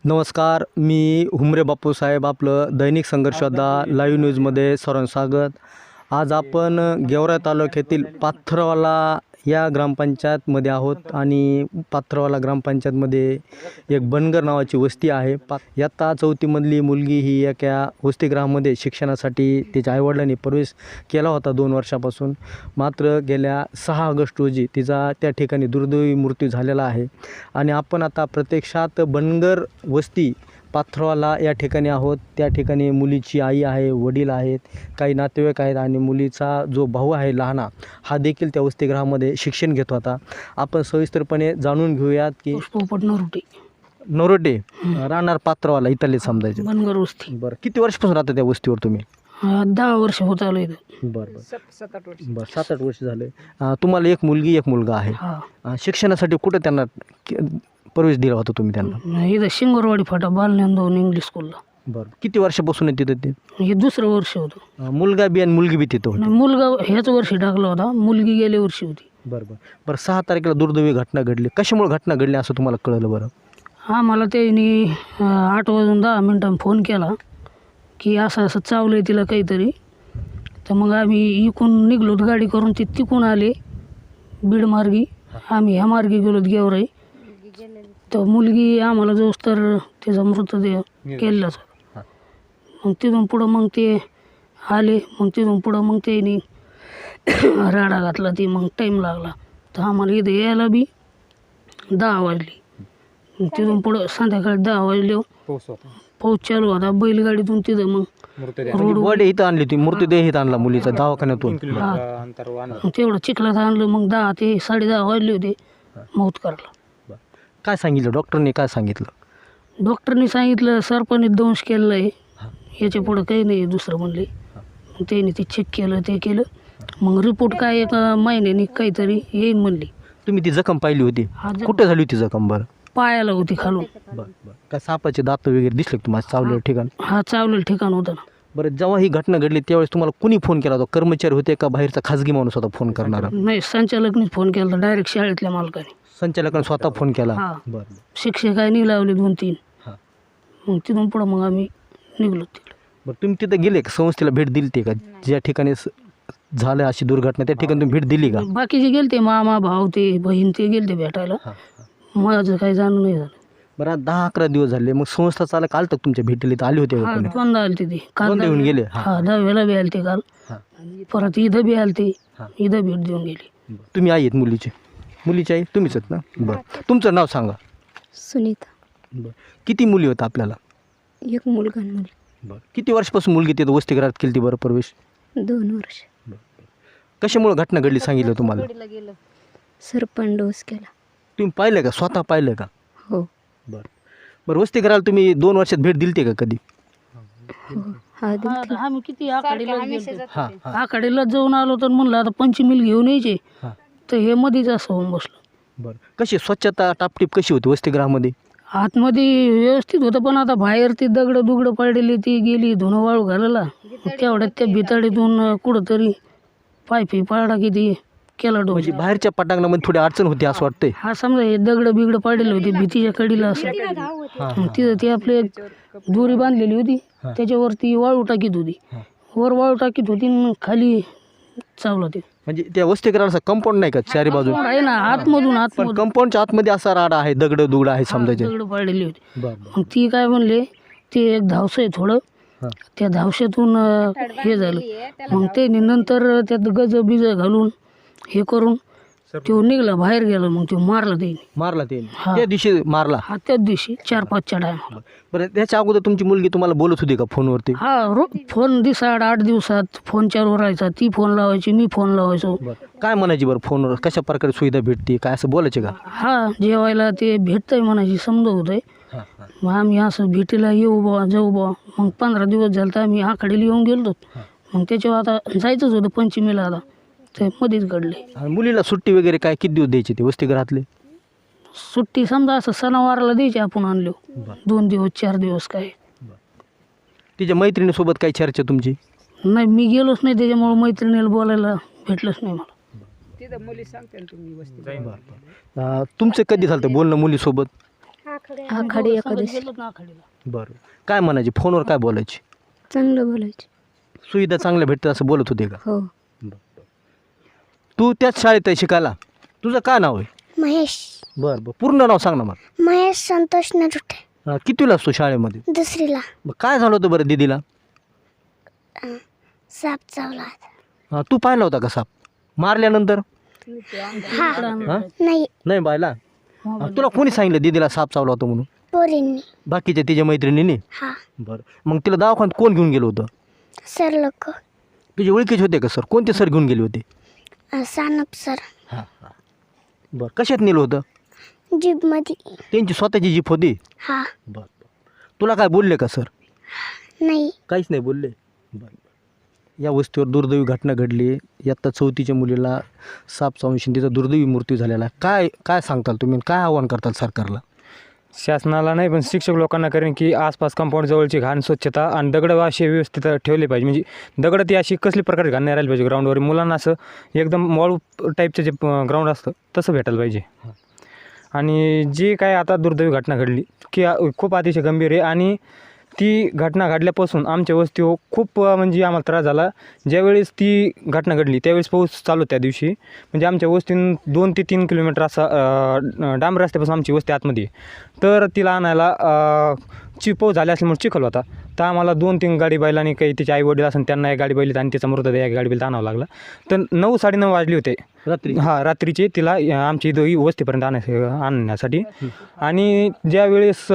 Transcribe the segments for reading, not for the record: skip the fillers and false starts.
नमस्कार, मी हुमरे बापूसाहेब, आपलं दैनिक संघर्ष लाईव्ह न्यूजमध्ये सर्वांचं स्वागत. आज आपण गेवराई तालुक्यातील पाथरवाला या ग्रामपंचायतमध्ये आहोत आणि पाथरवाला ग्रामपंचायतमध्ये एक बनगर नावाची वस्ती आहे. इयत्ता 4थीमधली मुलगी ही एका वसतिगृहामध्ये शिक्षणासाठी तिच्या आईवडिलांनी प्रवेश केला होता 2 वर्षापासून. मात्र गेल्या 6 ऑगस्ट रोजी तिचा त्या ठिकाणी दुर्दैवी मृत्यू झालेला आहे. आणि आपण आता प्रत्यक्षात बनगर वस्ती पाथरवाला या ठिकाणी आहोत. त्या ठिकाणी मुलीची आई आहे, वडील आहेत, काही नातेवाईक आहेत आणि मुलीचा जो भाऊ आहे लहाना, हा देखील त्या वसतिगृहामध्ये शिक्षण घेत होता. आपण सविस्तरपणे जाणून घेऊयात की नरोटे राहणार पाथरवाला इथले समजायचे बनगर वस्ती. बरं, किती वर्षापासून राहता त्या वस्तीवर तुम्ही? 10 वर्ष होत आलं इथं. बरं 7-8 वर्ष झाले. तुम्हाला एक मुलगी एक मुलगा आहे. शिक्षणासाठी कुठं त्यांना प्रवेश दिला होता तुम्ही त्यांना? इथं शिंगरवाडी फाटा बालज्ञान इंग्लिश स्कूलला. बरं, किती वर्षापासून आहे तिथं ते? हे दुसरं वर्ष होतं. मुलगा बी आणि मुलगी बी तिथं होती? मुलगा ह्याच वर्षी टाकला होता, मुलगी गेल्या वर्षी होती. बरं 6 तारखेला दुर्दैवी घटना घडली. कशामुळे घटना घडली असं तुम्हाला कळलं? बरं, मला त्यांनी 8:10 फोन केला की असं असं चावलं आहे तिला काहीतरी. तर मग आम्ही इकून निघलो, गाडी करून ती तिकून आले बीड मार्गी. आम्ही ह्या मार्गी गेलो गेवराई. तर मुलगी आम्हाला जोस तर त्याचा मृतदेह केलाच. मग तिथून पुढं मग ते आले. मग तिथून पुढं मग त्यांनी राडा घातला. ती मग टाईम लागला. तर आम्हाला इथं यायला बी 10 वाजली. मग तिथून पुढं संध्याकाळी 10 वाजले पाऊस चालू होता. बैलगाडीतून तिथं मग बॉडी इथं आणली होती, मृतदेह इथं आणला मुलीचा दवाखान्यातून. मग तेवढं चिखलात आणलं. मग 10 ते 10:30 वाजले होते मौत करायला. काय सांगितलं डॉक्टरने? काय सांगितलं? डॉक्टरनी सांगितलं सर्पाने दंश केलेला आहे, याच्या पुढं काही नाही दुसरं म्हणले. मग त्यांनी ते चेक केलं, ते केलं. मग रिपोर्ट काय 1 महिन्याने काहीतरी येईन म्हणली. तुम्ही ती जखम पाहिली होती? कुठे झाली होती जखम? बरं, पायाला होती खालून. काय सापाचे दात वगैरे दिसले तुम्हाला चावलेलं ठिकाण? चावलेलं ठिकाण होतं ना. बरं, जेव्हा ही घटना घडली त्यावेळेस तुम्हाला कुणी फोन केला होता? कर्मचारी होते का बाहेरचा खाजगी माणूस होता फोन करणारा? नाही, संचालकनीच फोन केला होता, डायरेक्ट शाळेतल्या मालकाने. संचालकाने स्वतः फोन केला? बरं. शिक्षकांनी लावले 2-3. मग तिथून पुढं मग आम्ही निघलो तिकडे. बरं, तुम्ही तिथं गेले का? संस्थेला भेट दिली ते का? ज्या ठिकाणी झालं अशी दुर्घटना त्या ठिकाणी तुम्ही भेट दिली का? बाकीचे गेलते, मामा भाऊ ते बहीण ते गेलते भेटायला. माझं काही जाणं नाही झालं. बरं, 10-11 दिवस झाले. मग संस्था चालक आलं तर तुमच्या भेटीला इथं आली होती? 2दा आलते ते काल. येऊन गेले? 10वेला बी आलते काल. परत इथं बी आलते, इथं भेट देऊन गेली. तुम्ही आई आहेत मुलीची? मुलीची आई तुम्हीच आहेत ना? बरं, तुमचं नाव सांगा. सुनीता. बरं, किती मुली होत्या आपल्याला? एक मुलगा आणि मुलगी. बरं, किती वर्षापासून मुलगी तिथं वसतिगृहात केली ती बरं प्रवेश? 2 वर्ष. कशामुळे घटना घडली सांगितलं तुम्हाला? सरपण डोस केला. तुम्ही पाहिलं का? स्वतः पाहिलं का? हो. बरं, वसतिगृहाला तुम्ही 2 वर्षात भेट दिली का कधी? हो. दिलती. आम्ही किती आखाडीला जाऊन आलो. तर म्हणलं आता पंचमील घेऊन यायचे, तर हे मध्येच असं होऊन बसलं. बरं, कशी स्वच्छता टापटीप कशी होती वसतिगृहामध्ये? आतमध्ये व्यवस्थित होतं, पण आता बाहेर ती दगडं पडलेली, ती गेली धुणं वाळू घालायला. तेवढ्यात त्या भिताडीतून कुठंतरी पायपी पाडा किती केला डोस. म्हणजे बाहेरच्या पटांगणामध्ये थोडी अडचण होती असं वाटतंय? समजा हे दगडं पडलेले होते भीतीच्या कडीला असं. तिथं ती आपली दोरी बांधलेली होती, त्याच्यावरती वाळू टाकीत होती. वर वाळू टाकीत होती आणि खाली चावलं ते. म्हणजे त्या वसतिगृहाचा कंपाऊंड नाही का चारी बाजू? आहे ना, आतमधून कंपाऊंडच्या आतमध्ये असा राडा आहे, दगड आहे समजायचे? दगड पडलेली होती. मग ती काय म्हणले, ते एक धावस आहे थोडं, त्या धावशातून हे झालं. मग ते नंतर त्यात गज बिज घालून हे करून तो निघला, बाहेर गेला. मग तो मारला ते. त्या दिवशी मारला? त्याच दिवशी 4-5च्या टायमाला. बरं, त्याच्या अगोदर तुमची मुलगी तुम्हाला बोलत होती का फोनवरती? फोन दिवसाआड 8 दिवसात फोन चालू राहायचा. ती फोन लावायची, मी फोन लावायचो. काय म्हणायची बरं फोनवर? कशा प्रकारे सुविधा भेटते काय असं बोलायचे का? जेवायला ते भेटतंय म्हणायची, समजा होतंय. मग आम्ही असं भेटीला येऊ बा, जाऊ बा. मग 15 दिवस झाले तर आम्ही आखाडीला येऊन गेलो. मग त्याच्यावर आता जायचंच होतं पंचमीला, आता ते मध्येच घडले. मुलीला सुट्टी वगैरे काय किती दिवस द्यायची ते वसतिगृहातले? सुट्टी समजा असं सणावाराला द्यायची, आपण आणलो 2 दिवस 4 दिवस. काय तिच्या मैत्रिणीसोबत काही चर्चा तुमची? नाही, मी गेलोच नाही, त्याच्यामुळे मैत्रिणीला बोलायला भेटलंच नाही मला. तुमचं कधी झालं बोलणं मुलीसोबत? आखाडी एकादशी बरं. काय म्हणायचे फोनवर काय बोलायचे? चांगलं बोलायचे. सुविधा चांगल्या भेटतात असं बोलत होते का? हो. तू त्याच शाळेत आहे शिकायला? तुझं काय नाव आहे? महेश बरं बरं, पूर्ण नाव सांग ना मला. महेश संतोष नरुटे. कितीला असतो शाळेमध्ये? दुसरीला. मग काय झालं होतं बरं दीदीला? साप चावला. तू पाहिला होता का साप मारल्यानंतर? हा. हा? नाही, नाही पाहिला. तुला कोणी सांगितलं दीदीला साप चावला होता म्हणून? पोरींनी. बाकीच्या तिच्या मैत्रिणींनी? हा. बरं, मग तिला दवाखान्यात कोण घेऊन गेलं होतं? सर लोक. तुझे ओळखीचे होते का सर? कोणते सर घेऊन गेले होते? सानप सर. हां हां. बरं, कशात नेलं होतं? जीप मध्ये. त्यांची स्वतःची जीप होती? हा. बरं. तुला काय बोलले का सर? नाही. काहीच नाही बोलले? बरं. या वस्तीवर दुर्दैवी घटना घडली. इयत्ता 4थीच्या मुलीला साप चावून तिचा दुर्दैवी मृत्यू झालेला आहे. काय काय सांगताल तुम्ही? काय आव्हान करताल सरकारला? शासनाला नाही पण शिक्षक लोकांना करेन की आसपास कंपाऊंड जवळची घाण स्वच्छता आणि दगड असे व्यवस्थित ठेवले पाहिजे. म्हणजे दगड ती अशी कसली प्रकारची घाण नाही राहिली पाहिजे ग्राउंडवर. मुलांना असं एकदम मॉल टाईपचं जे ग्राउंड असतं तसं भेटायला पाहिजे. आणि जी काय आता दुर्दैवी घटना घडली की खूप अतिशय गंभीर आहे. आणि ती घटना घडल्यापासून आमच्या वस्तीवर खूप म्हणजे आम्हाला त्रास झाला. ज्यावेळेस ती घटना घडली त्यावेळेस पाऊस चालू त्या दिवशी. म्हणजे आमच्या वस्तीतून 2 ते 3 किलोमीटर असा डांबर रस्त्यापासून आमची वस्ती आतमध्ये. तर तिला आणायला पाऊस झाला असल्यामुळे चिखल होता. तर आम्हाला 2-3 गाडी बैलांनी काही तिचे आई वडील असेल त्यांना एक गाडी बैलीत आणि तिचा मृतदेह एक गाडी बैलीत आणावं लागला. तर 9-9:30 वाजले होते रात्री? हां, रात्रीचे तिला आमची इथं वस्तीपर्यंत आणण्यासाठी. आणि ज्यावेळेस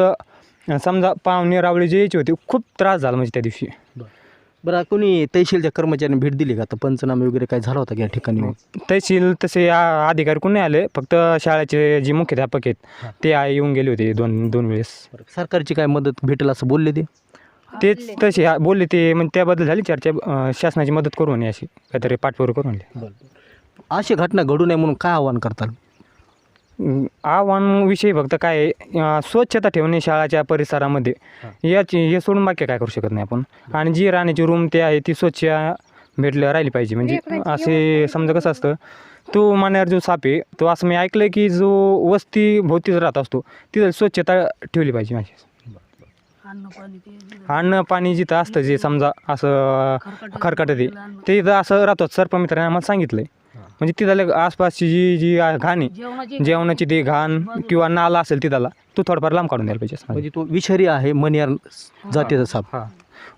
समजा पाहुणे रावळे जे यायचे होते खूप त्रास झाला म्हणजे त्या दिवशी. बरं, कोणी तहसीलच्या कर्मचाऱ्यांनी भेट दिली का? आता पंचनामे वगैरे काय झाला होता का या ठिकाणी? तहसील तसे अधिकारी कोणी आले, फक्त शाळेचे जे मुख्याध्यापक आहेत ते येऊन गेले होते दोन वेळेस. सरकारची काय मदत भेटेल असं बोलले ते? तेच तसे बोलले ते. म्हणजे त्याबद्दल झाली चर्चा. शासनाची मदत करू नये अशी काहीतरी पाठपुरावा करू नये. अशी घटना घडू नये म्हणून काय आव्हान करताल? आव्हानविषयी फक्त काय आहे, स्वच्छता ठेवणे शाळेच्या परिसरामध्ये. हे सोडून बाकी काय करू शकत नाही आपण. आणि जी राहण्याची रूम ते आहे ती स्वच्छ राहिली पाहिजे. म्हणजे असे समजा कसं असतं, तो मान्यावर जो साप आहे तो असं मी ऐकलं की जो वस्ती भोवतीच राहत असतो तिथं स्वच्छता ठेवली पाहिजे. माझी अन्न पाणी जिथं असतं जे समजा असं खरकट ते तिथं असं राहतो. सर्पमित्राने आम्हाला सांगितलं आहे. म्हणजे तिथं आसपासची जी घाण आहे जेवणाची ती घाण किंवा नाला असेल तिथला तो थोडाफार लांब काढून द्यायला पाहिजे. म्हणजे तो विषारी आहे, मनियार जातीचा साप. हां,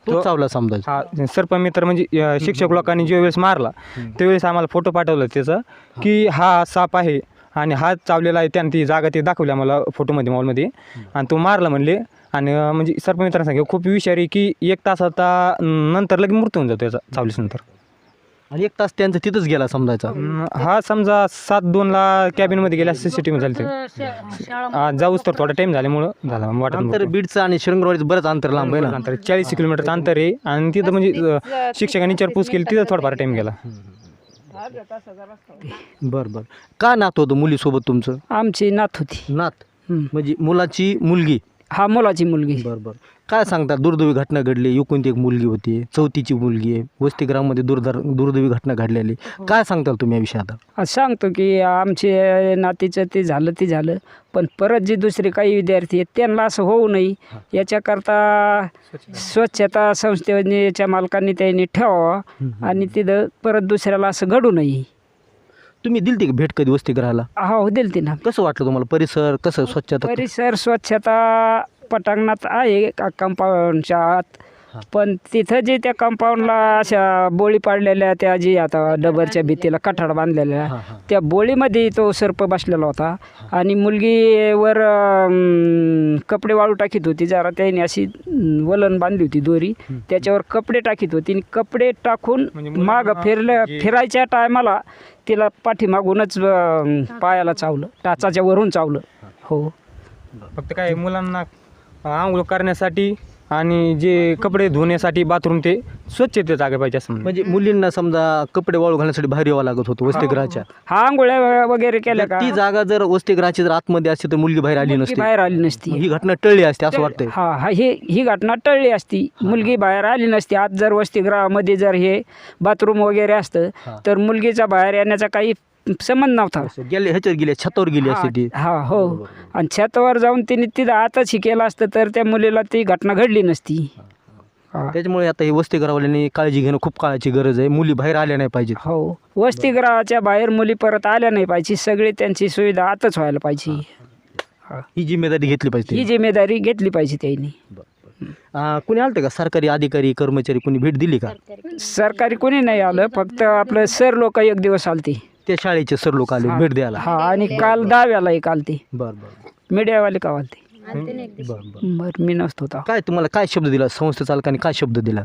तो चावला समजा. हा सर्पमित्र म्हणजे शिक्षक लोकांनी ज्यावेळेस मारला त्यावेळेस आम्हाला फोटो पाठवला त्याचा की हा साप आहे आणि हा चावलेला आहे. त्यानं ती जागा ते दाखवली आम्हाला फोटोमध्ये मॉलमध्ये. आणि तो मारला म्हणले. आणि म्हणजे सर्पमित्रांनी सांगितलं खूप विषारी की 1 तासाचा नंतर लगेच मृत्यू होऊन जातो त्याचा चावल्यानंतर. आणि 1 तास त्यांचा तिथंच गेला समजायचा. हा समजा 7:02 कॅबिनमध्ये गेल्या CCTV झाली ते जाऊच तर थोडा टाईम झाल्यामुळं झाला वाटत. अंतर बीडचं आणि शृंगरवाडीचं बरंच अंतर लांब आहे ना? अंतर 40 किलोमीटरचं अंतर आहे. आणि तिथं म्हणजे शिक्षकांनी विचारपूस केली तिथं थोडाफार टाईम गेला. बरं बरं. का नात होतं मुलीसोबत तुमचं? आमची नात होती. नात म्हणजे मुलाची मुलगी? हा, मुलाची मुलगी. बरं बरं. काय सांगतात? दुर्दैवी घटना घडली. एकुलती एक मुलगी होती, 4थीची मुलगी आहे. वसतिगृहामध्ये दुर्दैवी घटना घडलेली. काय सांगताल तुम्ही या विषयात? सांगतो की आमचे नातीचं ते झालं पण परत जे दुसरे काही विद्यार्थी आहेत त्यांना असं होऊ नये याच्याकरता स्वच्छता संस्थेच्या मालकांनी त्यांनी ठेवावं. आणि तिथं परत दुसऱ्याला असं घडू नये. तुम्ही दिलती का भेट कधी वसतिगृहाला? हो, दिलती ना. कसं वाटलं तुम्हाला? परिसर कसं? स्वच्छता? परिसर स्वच्छता पटांगणात आहे कंपाऊंडच्या आत. पण तिथं जे त्या कंपाऊंडला अशा बोळी पाडलेल्या त्या जी आता डबरच्या भीतीला कठाड बांधलेल्या त्या बोळीमध्ये तो सर्प बसलेला होता. आणि मुलगीवर कपडे वाळू टाकीत होती. जरा त्याने अशी वलन बांधली होती दोरी, त्याच्यावर कपडे टाकीत होती. आणि कपडे टाकून मागं फिरायच्या टायमाला तिला पाठीमागूनच पायाला चावलं, टाचाच्या वरून चावलं. हो. फक्त काय मुलांना आंघोळ करण्यासाठी आणि जे कपडे धुण्यासाठी बाथरूम ते स्वच्छते जागा पाहिजे असं. म्हणजे मुलींना समजा कपडे वाळू घालण्यासाठी बाहेर यावं लागत होतं वसतिगृहाच्या. हा, आंघोळ्या वगैरे केल्या का ती जागा जर वसतिगृहाची जर आतमध्ये असते तर मुलगी बाहेर आली नसती. बाहेर आली नसती. ही घटना टळली असते असं वाटतंय. हा, ही घटना टळली असती. मुलगी बाहेर आली नसती. आज जर वसतिगृहामध्ये जर हे बाथरूम वगैरे असतं तर मुलगीचा बाहेर येण्याचा काही संबंध नव्हता. गेले ह्याच्यावर गेले छतावर गेली असते ती. हा हो. आणि छतावर जाऊन तिने तिथं आताच केलं असतं तर त्या मुलीला ती घटना घडली नसती. त्याच्यामुळे आता हे वसतिगृहवाल्यांनी काळजी घेणं खूप काळाची गरज आहे. मुली बाहेर आल्या नाही पाहिजेत. हो, वसतिगृहाच्या बाहेर मुली परत आल्या नाही पाहिजे. सगळी त्यांची सुविधा आताच व्हायला पाहिजे. ही जिम्मेदारी घेतली पाहिजे. ही जिम्मेदारी घेतली पाहिजे त्यांनी. कुणी आलं का सरकारी अधिकारी कर्मचारी कुणी भेट दिली का? सरकारी कोणी नाही आलं, फक्त आपलं सर लोक एक दिवस आलते. त्या शाळेचे सर लोक आले भेट द्यायला. हा, आणि काल 10व्याला एक आलते. बरं. मीडियावाले का आलते. बरं. बरं, मी नसतो होता. काय तुम्हाला काय शब्द दिला संस्था चालकाने, काय शब्द दिला?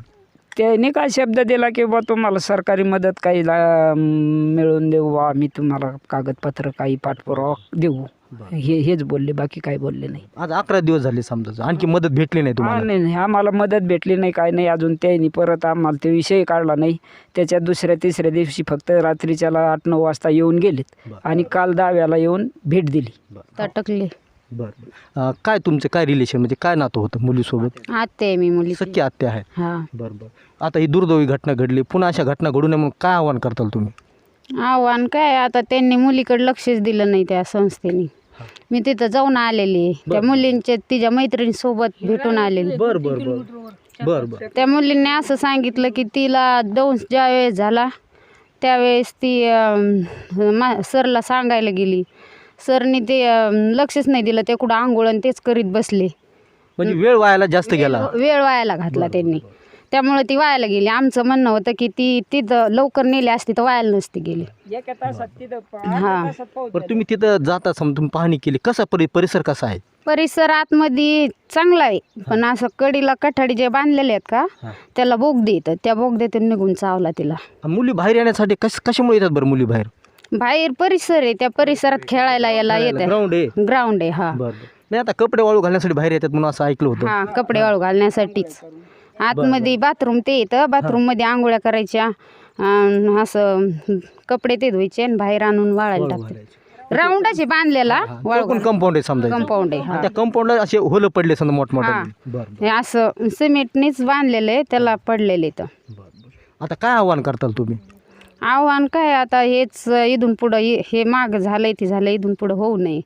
त्याने काय शब्द दिला की बा तुम्हाला सरकारी मदत काही मिळवून देऊ, आम्ही तुम्हाला कागदपत्र काही पाठपुरावा देऊ, हेच बोलले, बाकी काही बोलले नाही. आज 11 दिवस झाले समजा, आणखी मदत भेटली नाही तुम्हाला? नाही, आम्हाला मदत भेटली नाही, काय नाही अजून. त्यांनी परत आम्हाला ते विषय काढला नाही. त्याच्या दुसऱ्या तिसऱ्या दिवशी फक्त रात्रीच्याला 8-9 वाजता येऊन गेलेत आणि काल 10व्याला येऊन भेट दिली. तटकले. बरं. काय तुमचं काय रिलेशन, म्हणजे काय नातं होतं मुलीसोबत? आत्या आहे मी मुली. सख्खी आत्या आहे. हा. बरं. आता ही दुर्दैवी घटना घडली, पुन्हा अशा घटना घडू नये म्हणून काय आव्हान करताल तुम्ही? आव्हान काय, आता त्यांनी मुलीकडे लक्षच दिलं नाही त्या संस्थेने. मी तिथं जाऊन आलेली, त्या मुलींच्या तिच्या मैत्रिणीसोबत भेटून आलेली. बरं. त्या मुलींनी असं सांगितलं की तिला दंश ज्यावेळेस झाला त्यावेळेस ती सरला सांगायला गेली. सरनी ते लक्षच नाही दिलं, ते कुठं आंघोळ आणि तेच करीत बसले. म्हणजे वेळ वायाला जास्त गेला. वेळ वायाला घातला त्यांनी, त्यामुळे ती वायाला गेली. आमचं म्हणणं होतं की ती तिथं लवकर नेली असती तर वायाला नसती गेली. हा. बरं, तुम्ही तिथं जाता समजा, तुम्ही पाहणी केली, कसा परिसर कसा आहे? परिसर आतमध्ये चांगला आहे, पण असं कडीला कठाडी जे बांधलेले आहेत का त्याला बोगदे येतात, त्या बोगद्यातून निघून चावला तिला. मुली बाहेर येण्यासाठी कशामुळे येतात बरं मुली बाहेर? बाहेर परिसर आहे, त्या परिसरात खेळायला यायला येते. ग्राउंड आहे. हा. नाही, आता कपडे वाळू घालण्यासाठी बाहेर येतात म्हणून असं ऐकलं होतं. हा, कपडे वाळू घालण्यासाठीच. आतमध्ये बाथरूम ते येतं, बाथरूम मध्ये आंघोळ्या करायच्या, असं कपडे ते धुवायचे आणि बाहेर आणून वाळायला टाकते. राऊंडाचे बांधलेला वाळू कंपाऊंड आहे समजा. कंपाऊंड आहे. त्या कंपाऊंडला असे होलं पडले समजा मोठमोठे. हे असं सिमेंटनीच बांधलेलं आहे, त्याला पडलेले तर. आता काय आव्हान करताल तुम्ही? आव्हान काय, आता हेच इथून पुढं हे माग झालंय ते झालं, इथून पुढं होऊ नये.